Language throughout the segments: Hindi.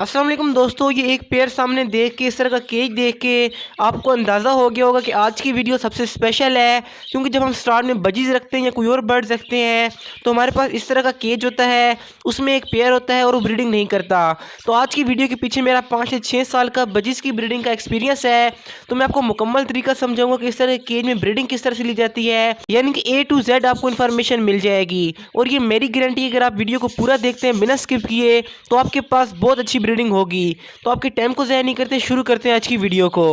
अस्सलाम वालेकुम दोस्तों, ये एक पेयर सामने देख के, इस तरह का केक देख के आपको अंदाज़ा हो गया होगा कि आज की वीडियो सबसे स्पेशल है। क्योंकि जब हम स्टार्ट में बजीज रखते हैं या कोई और बर्ड्स रखते हैं तो हमारे पास इस तरह का केज होता है, उसमें एक पेयर होता है और वो ब्रीडिंग नहीं करता। तो आज की वीडियो के पीछे मेरा 5 से 6 साल का बजीज की ब्रीडिंग का एक्सपीरियंस है। तो मैं आपको मुकम्मल तरीका समझाऊंगा कि इस तरह के केज में ब्रीडिंग किस तरह से ली जाती है, यानी कि A to Z आपको इन्फॉर्मेशन मिल जाएगी। और ये मेरी गारंटी है, अगर आप वीडियो को पूरा देखते हैं बिना स्किप किए तो आपके पास बहुत अच्छी ब्रीडिंग होगी। तो आपके टाइम को ज़ाया नहीं करते, शुरू करते हैं आज की वीडियो को।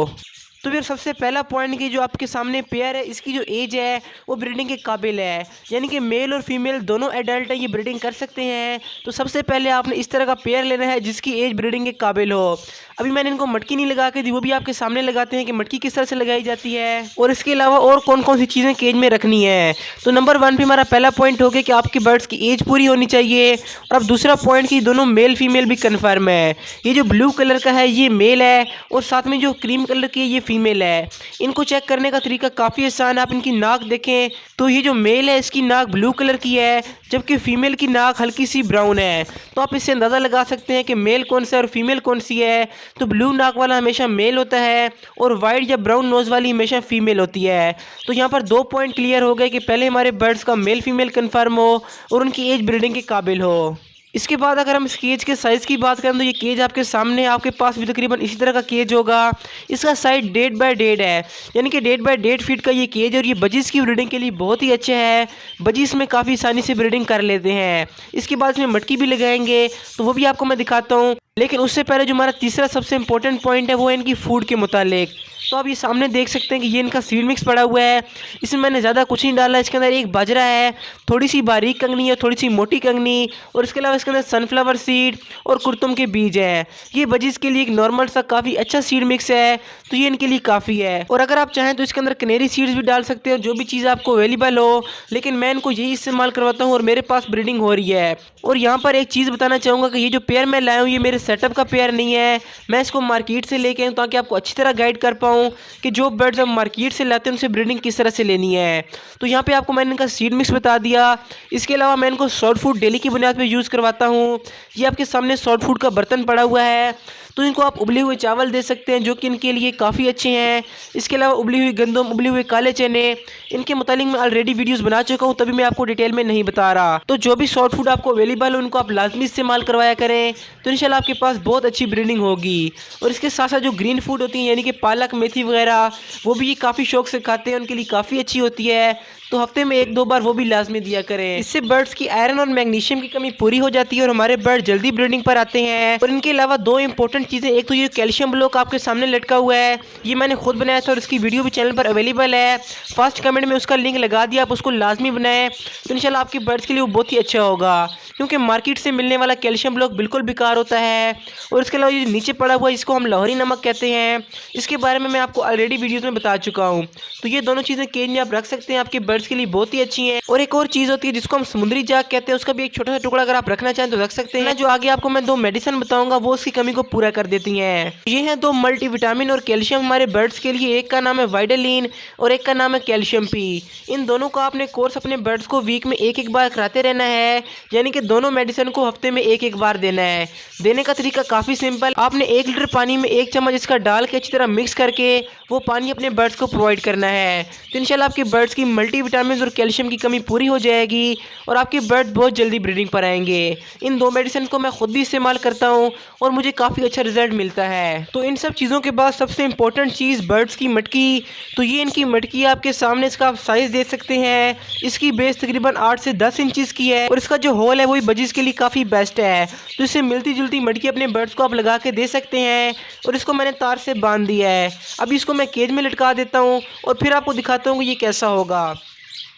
तो फिर सबसे पहला पॉइंट की जो आपके सामने पेयर है, इसकी जो एज है वो ब्रीडिंग के काबिल है, यानी कि मेल और फीमेल दोनों एडल्ट हैं, ये ब्रीडिंग कर सकते हैं। तो सबसे पहले आपने इस तरह का पेयर लेना है जिसकी एज ब्रीडिंग के काबिल हो। अभी मैंने इनको मटकी नहीं लगा के दी, वो भी आपके सामने लगाते हैं कि मटकी किस तरह से लगाई जाती है और इसके अलावा और कौन कौन सी चीज़ें केज में रखनी है। तो नंबर 1 पे हमारा पहला पॉइंट हो गया कि आपके बर्ड्स की एज पूरी होनी चाहिए। और अब दूसरा पॉइंट कि दोनों मेल फीमेल भी कन्फर्म है। ये जो ब्लू कलर का है ये मेल है और साथ में जो क्रीम कलर की है ये फीमेल है। इनको चेक करने का तरीका काफ़ी आसान है। आप इनकी नाक देखें तो ये जो मेल है इसकी नाक ब्लू कलर की है, जबकि फीमेल की नाक हल्की सी ब्राउन है। तो आप इससे अंदाज़ा लगा सकते हैं कि मेल कौन सा है और फीमेल कौन सी है। तो ब्लू नाक वाला हमेशा मेल होता है और वाइट या ब्राउन नोज़ वाली हमेशा फीमेल होती है। तो यहाँ पर 2 पॉइंट क्लियर हो गए कि पहले हमारे बर्ड्स का मेल फीमेल कन्फर्म हो और उनकी एज ब्रीडिंग के काबिल हो। इसके बाद अगर हम इस केज के साइज़ की बात करें तो ये केज आपके सामने, आपके पास भी तकरीबन इसी तरह का केज होगा। इसका साइज 1.5 बाय 1.5 है, यानी कि 1.5 बाय 1.5 फीट का ये केज है और ये बजीज की ब्रीडिंग के लिए बहुत ही अच्छा है। बजीज में काफ़ी आसानी से ब्रीडिंग कर लेते हैं। इसके बाद इसमें मटकी भी लगाएंगे तो वो भी आपको मैं दिखाता हूँ। लेकिन उससे पहले जो हमारा तीसरा सबसे इंपॉर्टेंट पॉइंट है वो है इनकी फूड के मुतालिक। तो आप ये सामने देख सकते हैं कि ये इनका सीड मिक्स पड़ा हुआ है। इसमें मैंने ज़्यादा कुछ नहीं डाला। इसके अंदर एक बाजरा है, थोड़ी सी बारीक कंगनी है, थोड़ी सी मोटी कंगनी, और इसके अलावा इसके अंदर सनफ्लावर सीड और कुरतुम के बीज हैं। ये बजीज के लिए एक नॉर्मल सा काफ़ी अच्छा सीड मिक्स है, तो ये इनके लिए काफ़ी है। और अगर आप चाहें तो इसके अंदर कनेरी सीड्स भी डाल सकते हो, जो भी चीज़ आपको अवेलेबल हो। लेकिन मैं इनको यही इस्तेमाल करवाता हूँ और मेरे पास ब्रीडिंग हो रही है। और यहाँ पर एक चीज़ बताना चाहूँगा कि ये जो पेयर मैं लाया हूँ ये मेरे सेटअप का पेयर नहीं है। मैं इसको मार्केट से लेके आऊँ ताकि आपको अच्छी तरह गाइड कर पाऊँ कि जो बर्ड्स हम मार्केट से लाते हैं उनसे ब्रीडिंग किस तरह से लेनी है। तो यहाँ पे आपको मैंने इनका सीड मिक्स बता दिया। इसके अलावा मैं इनको सॉफ्ट फूड डेली की बुनियाद पे यूज़ करवाता हूँ। ये आपके सामने सॉफ्ट फूड का बर्तन पड़ा हुआ है, तो इनको आप उबले हुए चावल दे सकते हैं जो कि इनके लिए काफ़ी अच्छे हैं। इसके अलावा उबली हुई गंदम, उबले हुए काले चने, इनके मुतालिक मैं ऑलरेडी वीडियोस बना चुका हूँ, तभी मैं आपको डिटेल में नहीं बता रहा। तो जो भी सॉफ्ट फूड आपको अवेलेबल हो उनको आप लाजमी इस्तेमाल करवाया करें, तो इंशाल्लाह आपके पास बहुत अच्छी ब्रीडिंग होगी। और इसके साथ साथ जो ग्रीन फूड होती है यानी कि पालक, मेथी वगैरह, वो भी ये काफ़ी शौक से खाते हैं, उनके लिए काफ़ी अच्छी होती है। तो हफ्ते में 1-2 बार वो भी लाजमी दिया करें। इससे बर्ड्स की आयरन और मैग्नीशियम की कमी पूरी हो जाती है और हमारे बर्ड जल्दी ब्रीडिंग पर आते हैं। और इनके अलावा 2 इंपॉर्टेंट चीज़ें, एक तो ये कैल्शियम ब्लॉक आपके सामने लटका हुआ है, ये मैंने खुद बनाया था और इसकी वीडियो भी चैनल पर अवेलेबल है। फर्स्ट कमेंट में उसका लिंक लगा दिया, आप उसको लाजमी बनाएं, तो इंशाल्लाह आपके बर्ड्स के लिए वो बहुत ही अच्छा होगा। क्योंकि मार्केट से मिलने वाला कैल्शियम ब्लॉक बिल्कुल बेकार होता है। और इसके अलावा ये नीचे पड़ा हुआ है इसको हम लाहौरी नमक कहते हैं, इसके बारे में मैं आपको ऑलरेडी वीडियोज़ में बता चुका हूँ। तो ये दोनों चीज़ें केज में आप रख सकते हैं, आपके बर्ड्स के लिए बहुत ही अच्छी हैं। और एक और चीज़ होती है जिसको हम समुद्री जाग कहते हैं, उसका भी एक छोटा सा टुकड़ा अगर आप रखना चाहें तो रख सकते हैं। जो आगे आपको मैं 2 मेडिसिन बताऊंगा वो उसकी कमी को पूरा कर देती हैं। ये हैं 2 मल्टीविटामिन और कैल्शियम हमारे बर्ड्स के लिए, एक का नाम है वाइडालिन और एक का नाम है कैल्शियम पी। इन दोनों का आपने कोर्स अपने बर्ड्स को वीक में 1-1 बार कराते रहना है, यानी कि दोनों मेडिसिन को हफ्ते में 1-1 बार देना है। देने का तरीका काफ़ी सिंपल, आपने 1 लीटर पानी में 1 चम्मच इसका डाल के अच्छी तरह मिक्स करके वो पानी अपने बर्ड्स को प्रोवाइड करना है। तो इंशाल्लाह आपके बर्ड्स की मल्टीविटामिन और कैल्शियम की कमी पूरी हो जाएगी और आपके बर्ड बहुत जल्दी ब्रीडिंग पर आएंगे। इन 2 मेडिसिन को मैं खुद भी इस्तेमाल करता हूँ और मुझे काफ़ी अच्छा रिजल्ट मिलता है। तो इन सब चीज़ों के बाद सबसे इंपॉर्टेंट चीज़ बर्ड्स की मटकी। तो ये इनकी मटकी आपके सामने, इसका आप साइज़ देख सकते हैं। इसकी बेस तकरीबन 8 से 10 इंचज़ की है और इसका जो होल है वही बजीज के लिए काफ़ी बेस्ट है। तो इससे मिलती जुलती मटकी अपने बर्ड्स को आप लगा के दे सकते हैं। और इसको मैंने तार से बांध दिया है। अभी इसको मैं केज में लटका देता हूँ और फिर आपको दिखाता हूँ कि ये कैसा होगा।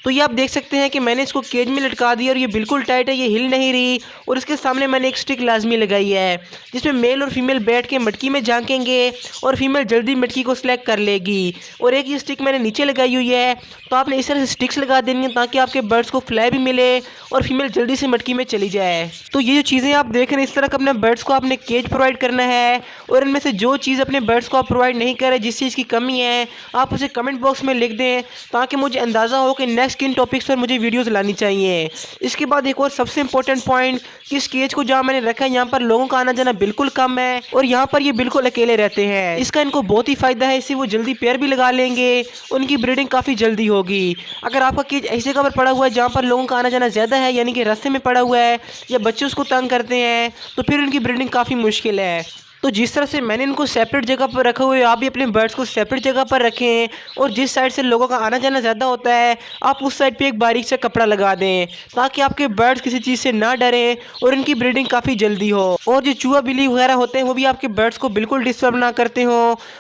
तो ये आप देख सकते हैं कि मैंने इसको केज में लटका दिया और ये बिल्कुल टाइट है, ये हिल नहीं रही। और इसके सामने मैंने एक स्टिक लाजमी लगाई है जिसमें मेल और फीमेल बैठ के मटकी में झांकेंगे और फीमेल जल्दी मटकी को सिलेक्ट कर लेगी। और एक ये स्टिक मैंने नीचे लगाई हुई है, तो आपने इस तरह से स्टिक्स लगा देनी है ताकि आपके बर्ड्स को फ्लाई भी मिले और फीमेल जल्दी से मटकी में चली जाए। तो ये जो चीज़ें आप देख रहे हैं, इस तरह का अपने बर्ड्स को आपने केज प्रोवाइड करना है। और इनमें से जो चीज़ अपने बर्ड्स को आप प्रोवाइड नहीं कर रहे, जिस चीज़ की कमी है, आप उसे कमेंट बॉक्स में लिख दें ताकि मुझे अंदाज़ा हो कि नेक्स्ट नेक्स्ट किन टॉपिक्स पर मुझे वीडियोज़ लानी चाहिए। इसके बाद एक और सबसे इंपॉर्टेंट पॉइंट कि इस केज को जहाँ मैंने रखा है यहाँ पर लोगों का आना जाना बिल्कुल कम है और यहाँ पर ये बिल्कुल अकेले रहते हैं। इसका इनको बहुत ही फायदा है, इससे वो जल्दी पेयर भी लगा लेंगे, उनकी ब्रीडिंग काफ़ी जल्दी होगी। अगर आपका केज ऐसे जगह पर पड़ा हुआ है जहाँ पर लोगों का आना जाना ज़्यादा है, यानी कि रास्ते में पड़ा हुआ है या बच्चे उसको तंग करते हैं, तो फिर उनकी ब्रीडिंग काफ़ी मुश्किल है। तो जिस तरह से मैंने इनको सेपरेट जगह पर रखा हुआ है, आप भी अपने बर्ड्स को सेपरेट जगह पर रखें और जिस साइड से लोगों का आना जाना ज़्यादा होता है आप उस साइड पे एक बारीक सा कपड़ा लगा दें ताकि आपके बर्ड्स किसी चीज़ से ना डरें और इनकी ब्रीडिंग काफ़ी जल्दी हो। और जो चूहा बिल्ली वगैरह होते हैं वो भी आपके बर्ड्स को बिल्कुल डिस्टर्ब ना करते हो।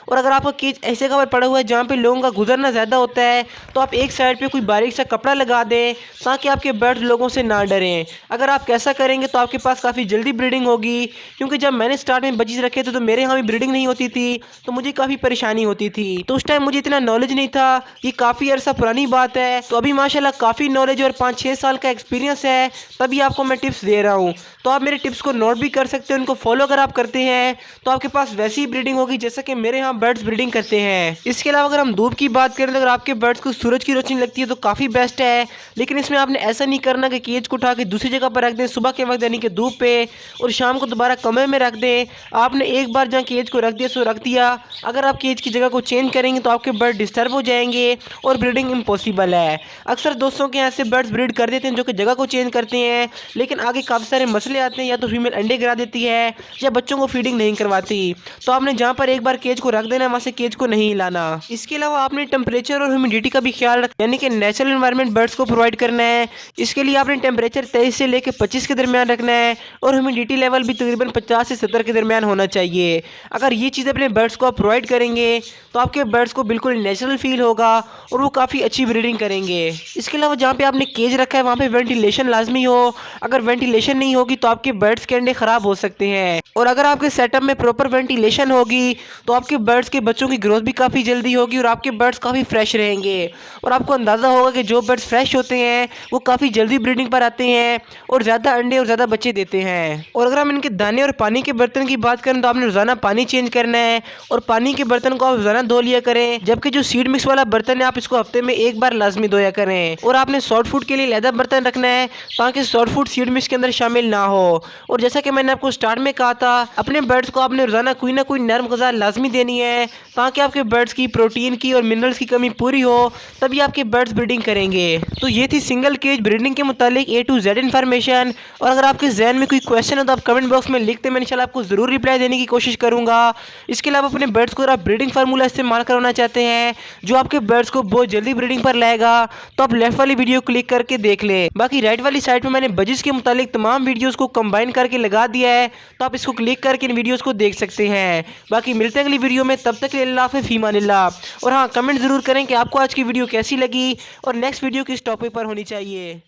और अगर आपका केज ऐसे जगह पर पड़ा हुआ है जहाँ पर लोगों का गुजरना ज़्यादा होता है तो आप एक साइड पर कोई बारीक सा कपड़ा लगा दें ताकि आपके बर्ड्स लोगों से ना डरें। अगर आप कैसा करेंगे तो आपके पास काफ़ी जल्दी ब्रीडिंग होगी, क्योंकि जब मैंने स्टार्ट में बजीज रखे थे तो मेरे यहाँ ब्रीडिंग नहीं होती थी तो मुझे काफ़ी परेशानी होती थी। तो उस टाइम मुझे इतना नॉलेज नहीं था, ये काफ़ी अरसा पुरानी बात है। तो अभी माशाल्लाह काफ़ी नॉलेज और 5-6 साल का एक्सपीरियंस है, तभी आपको मैं टिप्स दे रहा हूँ। तो आप मेरे टिप्स को नोट भी कर सकते हो, उनको फॉलो अगर आप करते हैं तो आपके पास वैसी ही ब्रीडिंग होगी जैसा कि मेरे यहाँ बर्ड्स ब्रीडिंग करते हैं। इसके अलावा अगर हम धूप की बात करें तो अगर आपके बर्ड्स को सूरज की रोशनी लगती है तो काफ़ी बेस्ट है, लेकिन इसमें आपने ऐसा नहीं करना कि केज को उठा के दूसरी जगह पर रख दें सुबह के वक्त यानी कि धूप पे और शाम को दोबारा कमरे में रख दें। आपने एक बार जहाँ केज को रख दिया सो रख दिया। अगर आप केज की जगह को चेंज करेंगे तो आपके बर्ड डिस्टर्ब हो जाएंगे और ब्रीडिंग इम्पॉसिबल है। अक्सर दोस्तों के यहाँ से बर्ड्स ब्रीड कर देते हैं जो कि जगह को चेंज करते हैं, लेकिन आगे काफ़ी सारे मसले आते हैं, या तो फीमेल अंडे गिरा देती है या बच्चों को फीडिंग नहीं करवाती। तो आपने जहाँ पर एक बार केज को रख देना वहाँ से केज को नहीं हिलाना। इसके अलावा आपने टेम्परेचर और ह्यूमिडिटी का भी ख्याल रखना, यानी कि नेचुरल एनवायरनमेंट बर्ड्स को प्रोवाइड करना है। इसके लिए आपने टेम्परेचर 23 से लेकर 25 के दरमियान रखना है और ह्यूमिडिटी लेवल भी तकरीबन 50 से 70 के दरमियान होना चाहिए। अगर ये चीज़ें अपने बर्ड्स को आप प्रोवाइड करेंगे तो आपके बर्ड्स को बिल्कुल नेचुरल फील होगा और वो काफ़ी अच्छी ब्रीडिंग करेंगे। इसके अलावा जहाँ पे आपने केज रखा है वहाँ पे वेंटिलेशन लाजमी हो। अगर वेंटिलेशन नहीं होगी तो आपके बर्ड्स के अंडे ख़राब हो सकते हैं, और अगर आपके सेटअप में प्रॉपर वेंटिलेशन होगी तो आपके बर्ड्स के बच्चों की ग्रोथ भी काफ़ी जल्दी होगी और आपके बर्ड्स काफ़ी फ्रेश रहेंगे। और आपको अंदाज़ा होगा कि जो बर्ड्स फ्रेश होते हैं वो काफ़ी जल्दी ब्रीडिंग पर आते हैं और ज़्यादा अंडे और ज़्यादा बच्चे देते हैं। और अगर हम इनके दाने और पानी के बर्तन की बात करें तो आपने रोज़ाना पानी चेंज करना है और पानी के बर्तन को आप रोज़ाना धो लिया करें, जबकि जो सीड मिक्स वाला बर्तन है आप इसको हफ्ते में एक बार लाजमी धोया करें। और आपने सॉफ्ट फूड के लिए लहदा बर्तन रखना है ताकि सॉफ्ट फूड सीड मिक्स के अंदर शामिल ना हो। और जैसा कि मैंने आपको स्टार्ट में कहा था, अपने बर्ड्स को आपने रोज़ाना कोई ना कोई नरम ग़िज़ा लाजमी देनी है ताकि आपके बर्ड्स की प्रोटीन की और मिनरल्स की कमी पूरी हो, तभी आपके बर्ड्स ब्रीडिंग करेंगे। तो ये थी सिंगल केज ब्रीडिंग के मुतालिक A to Z इन्फॉर्मेशन। और अगर आपके जहन में कोई क्वेश्चन हो तो आप कमेंट बॉक्स में लिखते, मैं इंशाल्लाह आपको ज़रूर रिप्लाई देने की कोशिश करूँगा। इसके अलावा अपने बर्ड्स को अगर आप ब्रीडिंग फार्मूला इस्तेमाल करवाना चाहते हैं जो आपके बर्ड्स को बहुत जल्दी ब्रीडिंग पर लाएगा तो आप लेफ्ट वाली वीडियो क्लिक करके देख लें। बाकी राइट वाली साइड पे मैंने बजिस के मुतालिक तमाम वीडियोस को कंबाइन करके लगा दिया है, तो आप इसको क्लिक करके इन वीडियोस को देख सकते हैं। बाकी मिलते हैं अगली वीडियो में, तब तक अल्लाह हाफ़िज़, फ़ी अमानिल्लाह। और हाँ, कमेंट ज़रूर करें कि आपको आज की वीडियो कैसी लगी और नेक्स्ट वीडियो किस टॉपिक पर होनी चाहिए।